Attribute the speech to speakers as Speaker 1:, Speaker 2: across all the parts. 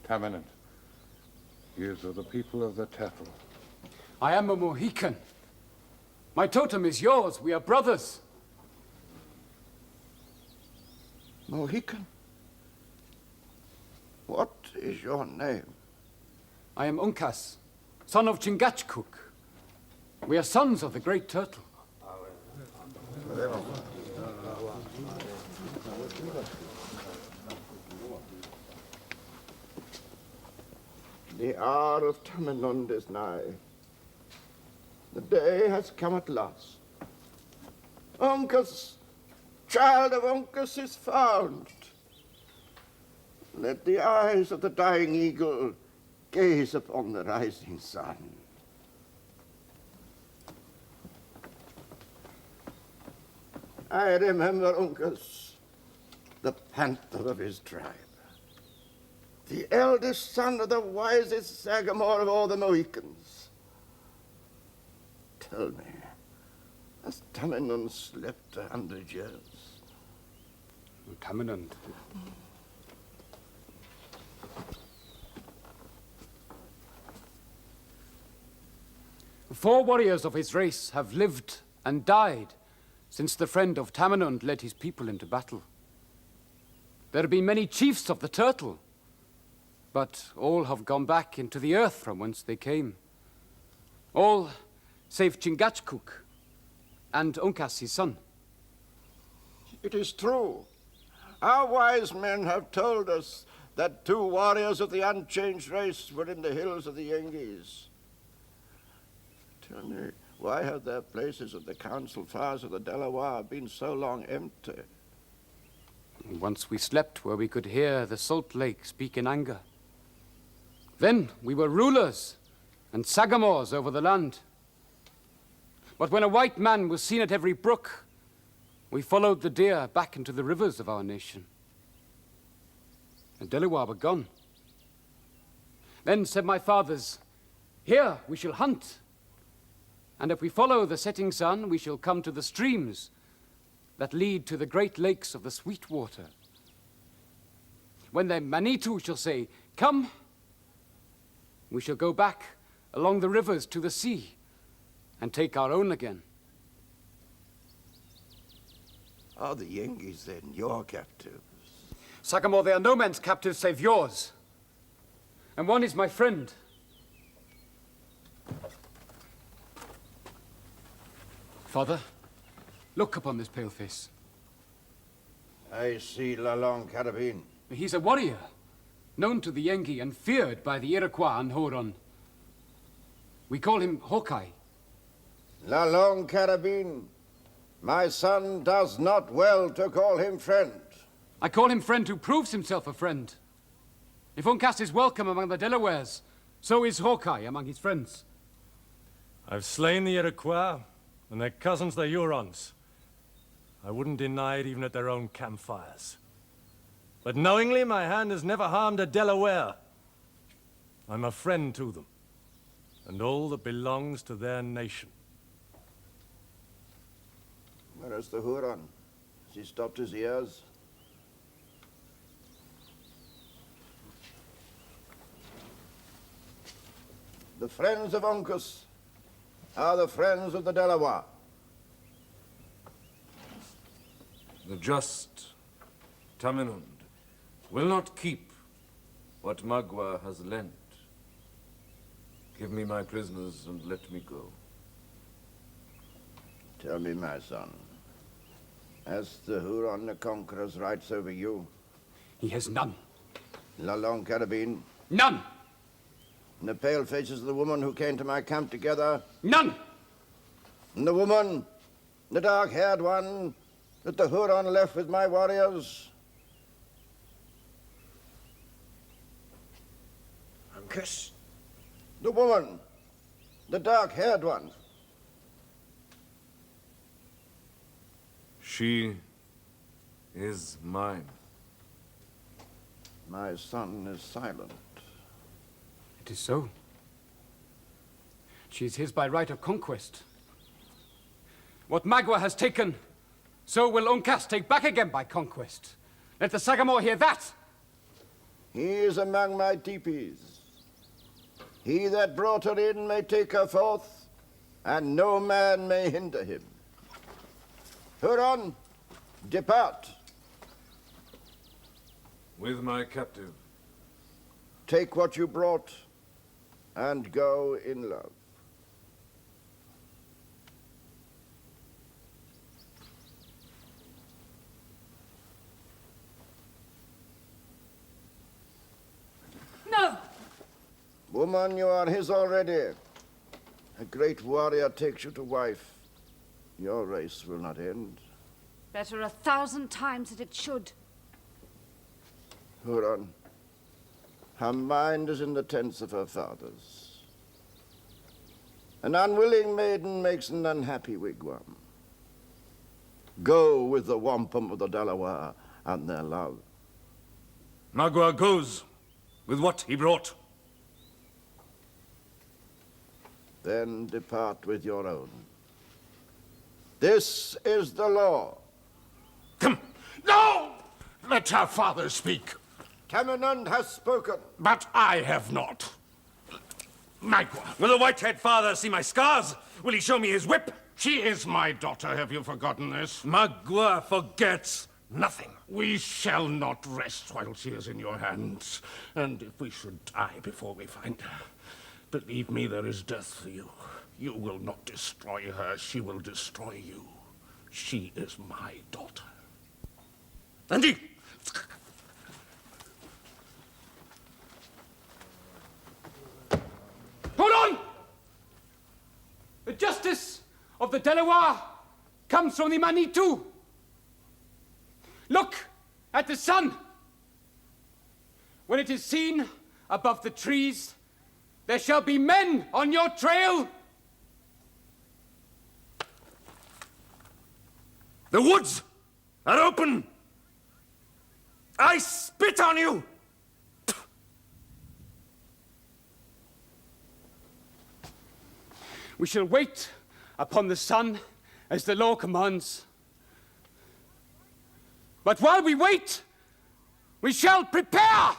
Speaker 1: Taminant, he is of the people of the Turtle.
Speaker 2: I am a Mohican. My totem is yours. We are brothers.
Speaker 3: Mohican? What is your name?
Speaker 2: I am Uncas, son of Chingachgook. We are sons of the great turtle.
Speaker 3: The hour of Taminund is nigh. The day has come at last. Uncas, child of Uncas, is found. Let the eyes of the dying eagle gaze upon the rising sun. I remember Uncas, the panther of his tribe, the eldest son of the wisest sagamore of all the Mohicans. Tell me, has Taminund slept 100 years?
Speaker 2: Taminund. Four warriors of his race have lived and died since the friend of Taminund led his people into battle. There have been many chiefs of the Turtle, but all have gone back into the earth from whence they came. All save Chingachgook and Uncas, his son.
Speaker 3: It is true. Our wise men have told us that 2 warriors of the unchanged race were in the hills of the Yengies. Tell me, why have their places of the council fires of the Delaware been so long empty?
Speaker 2: Once we slept where we could hear the salt lake speak in anger. Then we were rulers and sagamores over the land. But when a white man was seen at every brook, we followed the deer back into the rivers of our nation. The Delaware were gone. Then said my fathers, "Here we shall hunt. And if we follow the setting sun, we shall come to the streams that lead to the great lakes of the sweet water. When the Manitou shall say, 'Come,' we shall go back along the rivers to the sea and take our own again."
Speaker 3: Are the Yengies then your captives?
Speaker 2: Sagamore, they are no man's captives save yours. And one is my friend. Father, look upon this pale face.
Speaker 3: I see La Longue Carabine.
Speaker 2: He's a warrior, known to the Yengi and feared by the Iroquois and Huron. We call him Hawkeye.
Speaker 3: La Longue Carabine, my son does not well to call him friend.
Speaker 2: I call him friend who proves himself a friend. If Uncas is welcome among the Delawares, so is Hawkeye among his friends.
Speaker 4: I've slain the Iroquois, and their cousins, the Hurons. I wouldn't deny it even at their own campfires. But knowingly, my hand has never harmed a Delaware. I'm a friend to them, and all that belongs to their nation.
Speaker 3: Where is the Huron? Has he stopped his ears? The friends of Uncas are the friends of the Delaware.
Speaker 5: The just Taminund will not keep what Magua has lent. Give me my prisoners and let me go.
Speaker 3: Tell me, my son, has the Huron the Conqueror's rights over you?
Speaker 2: He has none.
Speaker 3: La Longue Carabine?
Speaker 2: None!
Speaker 3: And the pale faces of the woman who came to my camp together?
Speaker 2: None!
Speaker 3: And the woman, the dark-haired one, that the Huron left with my warriors?
Speaker 6: Uncas?
Speaker 3: The woman, the dark-haired one.
Speaker 5: She is mine.
Speaker 3: My son is silent.
Speaker 2: It is so. She is his by right of conquest. What Magua has taken, so will Uncas take back again by conquest. Let the Sagamore hear that.
Speaker 3: He is among my teepees. He that brought her in may take her forth, and no man may hinder him. Huron, depart.
Speaker 5: With my captive.
Speaker 3: Take what you brought, and go in love.
Speaker 6: No!
Speaker 3: Woman, you are his already. A great warrior takes you to wife. Your race will not end.
Speaker 6: Better 1,000 times that it should.
Speaker 3: Huron, her mind is in the tents of her fathers. An unwilling maiden makes an unhappy wigwam. Go with the wampum of the Delaware and their love.
Speaker 5: Magua goes with what he brought.
Speaker 3: Then depart with your own. This is the law.
Speaker 7: Come. No! Let our father speak.
Speaker 3: Tamenund has spoken.
Speaker 7: But I have not. Magua,
Speaker 4: Will the white-haired father see my scars? Will he show me his whip?
Speaker 7: she is my daughter. Have you forgotten this?
Speaker 4: Magua forgets nothing.
Speaker 7: We shall not rest while she is in your hands. And if we should die before we find her, believe me, there is death for you. You will not destroy her. She will destroy you. She is my daughter.
Speaker 4: Andy!
Speaker 2: Hold on! The justice of the Delaware comes from the Manitou. Look at the sun. When it is seen above the trees, there shall be men on your trail.
Speaker 4: The woods are open. I spit on you.
Speaker 2: We shall wait upon the sun as the law commands. But while we wait, we shall prepare!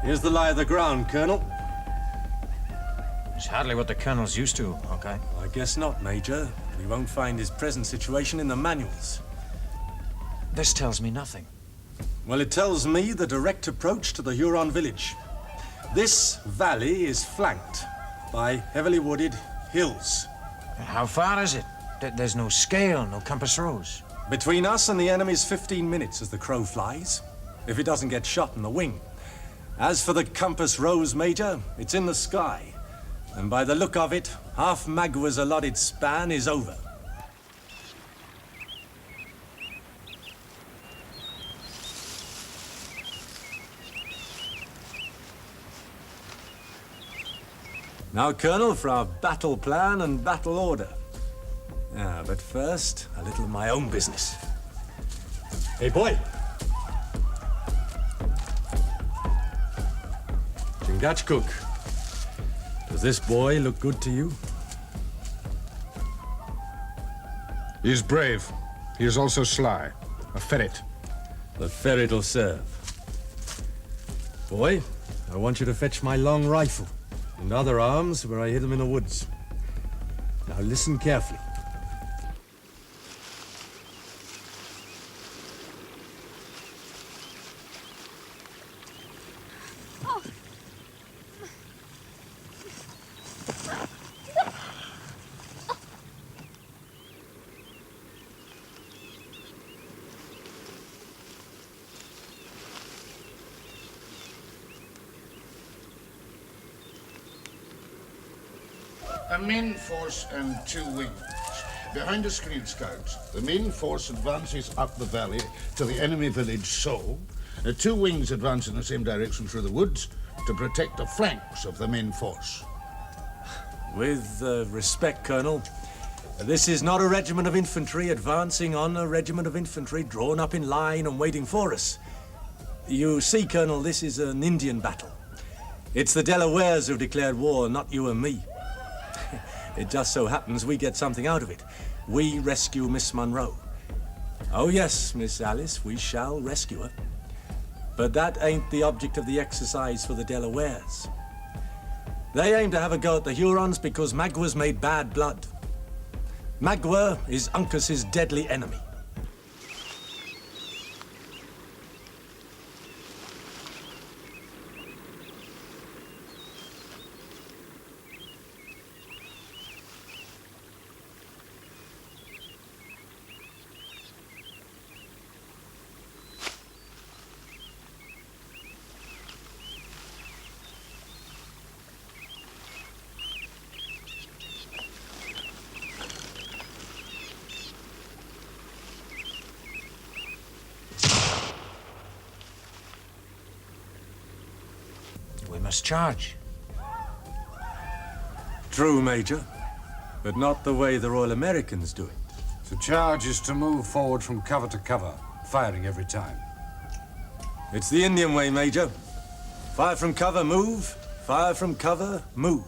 Speaker 4: Here's the lie of the ground, Colonel.
Speaker 8: It's hardly what the Colonel's used to, okay?
Speaker 4: I guess not, Major. We won't find his present situation in the manuals.
Speaker 8: This tells me nothing.
Speaker 4: Well, it tells me the direct approach to the Huron village. This valley is flanked by heavily wooded hills.
Speaker 8: How far is it? There's no scale, no compass rose.
Speaker 4: Between us and the enemy's 15 minutes as the crow flies, if it doesn't get shot in the wing. As for the compass rose, Major, it's in the sky. And by the look of it, half Magua's allotted span is over. Now, Colonel, for our battle plan and battle order. But first, a little of my own business. Hey, boy. Chingachgook, does this boy look good to you?
Speaker 1: He is brave. He is also sly. A ferret.
Speaker 4: The ferret'll serve. Boy, I want you to fetch my long rifle and other arms where I hid them in the woods. Now listen carefully.
Speaker 7: A main force and 2 wings. Behind the screen scouts, the main force advances up the valley to the enemy village So. The 2 wings advance in the same direction through the woods to protect the flanks of the main force.
Speaker 4: With respect, Colonel, this is not a regiment of infantry advancing on a regiment of infantry drawn up in line and waiting for us. You see, Colonel, this is an Indian battle. It's the Delawares who've declared war, not you and me. It just so happens we get something out of it. We rescue Miss Monroe. Oh yes, Miss Alice, we shall rescue her. But that ain't the object of the exercise for the Delawares. They aim to have a go at the Hurons because Magua's made bad blood. Magua is Uncas's deadly enemy.
Speaker 8: We must charge.
Speaker 4: True, Major, but not the way the Royal Americans do it.
Speaker 1: To charge is to move forward from cover to cover, firing every time.
Speaker 4: It's the Indian way, Major. Fire from cover, move. Fire from cover, move.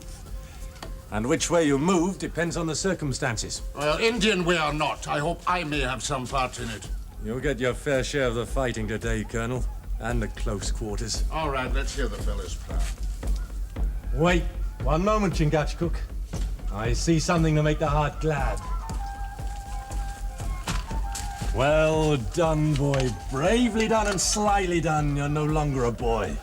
Speaker 4: And which way you move depends on the circumstances.
Speaker 7: Well, Indian we are not. I hope I may have some part in it.
Speaker 4: You'll get your fair share of the fighting today, Colonel, and the close quarters.
Speaker 7: All right, let's hear the fellow's plan.
Speaker 4: Wait, one moment, Chingachgook. I see something to make the heart glad. Well done, boy. Bravely done and slyly done. You're no longer a boy.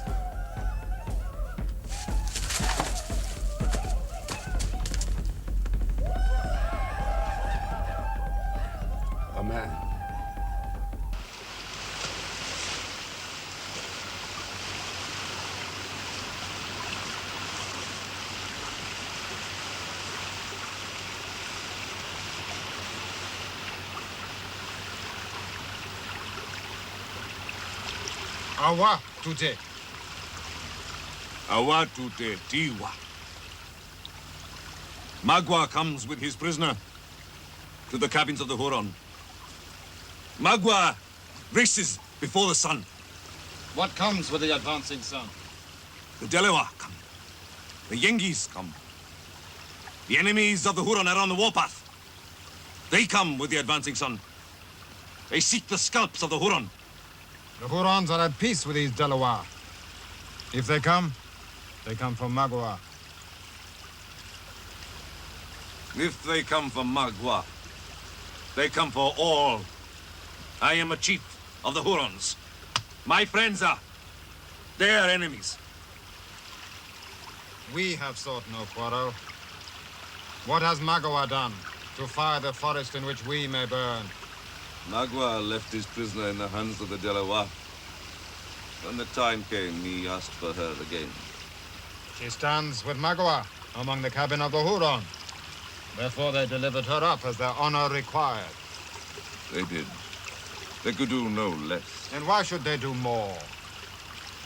Speaker 1: A man.
Speaker 9: Awa tute.
Speaker 10: Awa tute tiwa. Magua comes with his prisoner to the cabins of the Huron. Magua races before the sun.
Speaker 9: What comes with the advancing sun?
Speaker 10: The Delaware come. The Yengeese come. The enemies of the Huron are on the warpath. They come with the advancing sun. They seek the scalps of the Huron.
Speaker 9: The Hurons are at peace with these Delaware. If they come from Magua.
Speaker 10: If they come for Magua, they come for all. I am a chief of the Hurons. My friends are their enemies.
Speaker 9: We have sought no quarrel. What has Magua done to fire the forest in which we may burn?
Speaker 10: Magua left his prisoner in the hands of the Delaware. When the time came, he asked for her again.
Speaker 9: She stands with Magua among the cabin of the Huron. Therefore they delivered her up as their honor required.
Speaker 10: They did. They could do no less.
Speaker 9: And why should they do more?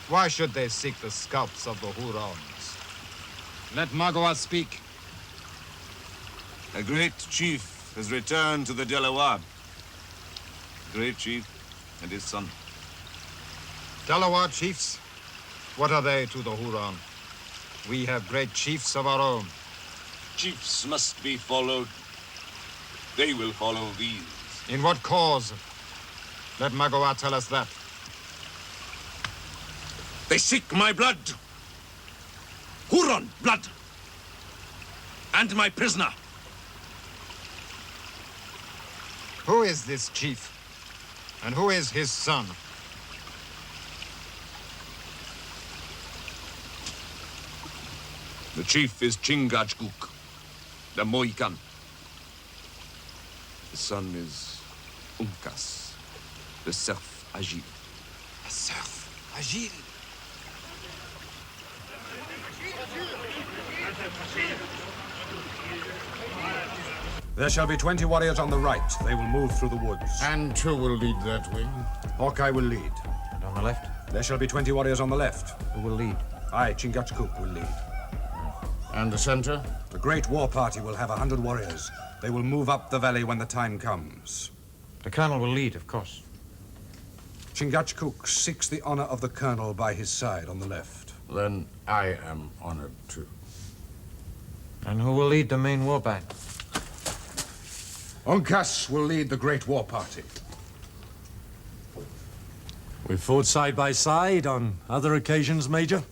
Speaker 9: Why should they seek the scalps of the Hurons? Let Magua speak.
Speaker 10: A great chief has returned to the Delaware. Great chief and his son.
Speaker 9: Delaware chiefs? What are they to the Huron? We have great chiefs of our own.
Speaker 10: Chiefs must be followed. They will follow these.
Speaker 9: In what cause? Let Magua tell us that.
Speaker 10: They seek my blood. Huron blood. And my prisoner.
Speaker 9: Who is this chief? And who is his son?
Speaker 10: The chief is Chingachgook, the Mohican. The son is Uncas, the serf Agile.
Speaker 9: A serf, Agile.
Speaker 1: There shall be 20 warriors on the right. They will move through the woods.
Speaker 7: And who will lead that way?
Speaker 1: Hawkeye will lead.
Speaker 8: And on the left,
Speaker 1: There shall be 20 warriors on the left.
Speaker 8: who will lead?
Speaker 1: I, Chingachgook, will lead.
Speaker 7: And the center?
Speaker 1: The great war party will have 100 warriors. They will move up the valley when the time comes.
Speaker 8: The colonel will lead, of course.
Speaker 1: Chingachgook seeks the honor of the colonel by his side on the left.
Speaker 7: Then I am honored too.
Speaker 8: And who will lead the main war band?
Speaker 1: Uncas will lead the great war party.
Speaker 4: We've fought side by side on other occasions, Major.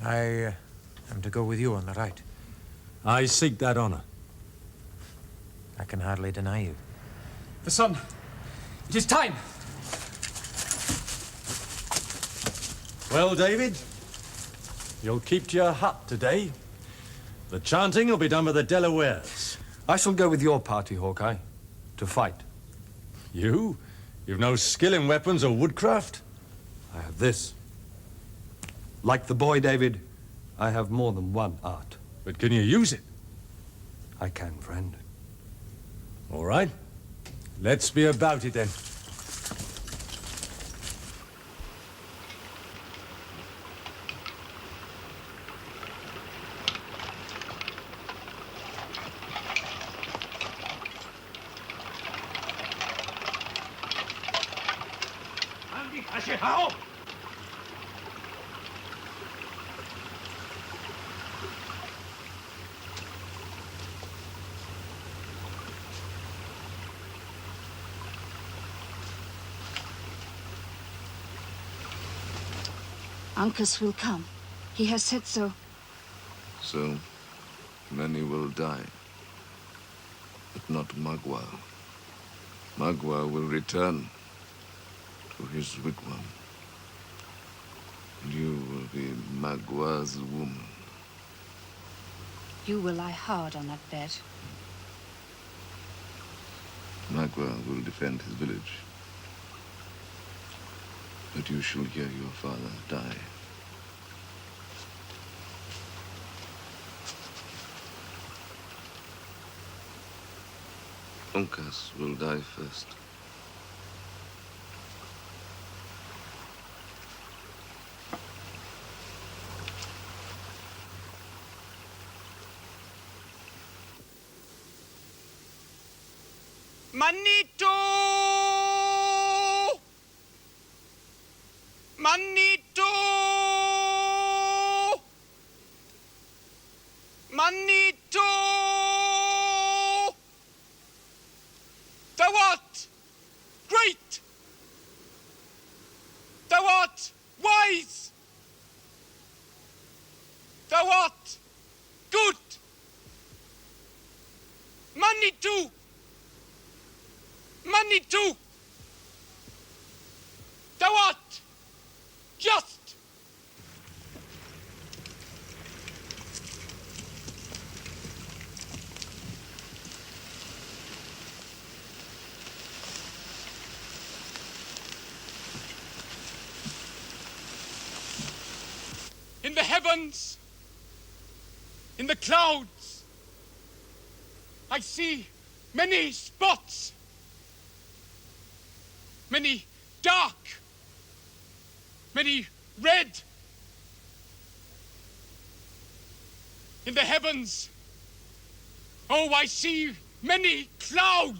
Speaker 8: I am to go with you on the right.
Speaker 4: I seek that honor.
Speaker 8: I can hardly deny you.
Speaker 2: The sun. It is time.
Speaker 4: Well, David, you'll keep to your hut today. The chanting will be done by the Delawares.
Speaker 11: I shall go with your party, Hawkeye, to fight.
Speaker 4: You? You've no skill in weapons or woodcraft?
Speaker 11: I have this. Like the boy, David, I have more than one art.
Speaker 4: But can you use it?
Speaker 11: I can, friend.
Speaker 4: All right. Let's be about it then.
Speaker 6: Uncas will come. He has said so.
Speaker 5: So, many will die. But not Magua. Magua will return to his wigwam. You will be Magua's woman.
Speaker 6: You will lie hard on that bed.
Speaker 5: Magua will defend his village. But you shall hear your father die. Uncas will die first.
Speaker 12: Manito! Manito! Manito! Thou art great! Thou art wise! Thou art good! Manito! Manitou! Thou art just! heavens, in the clouds, I see many spots, many dark, many red. In the heavens, oh, I see many clouds.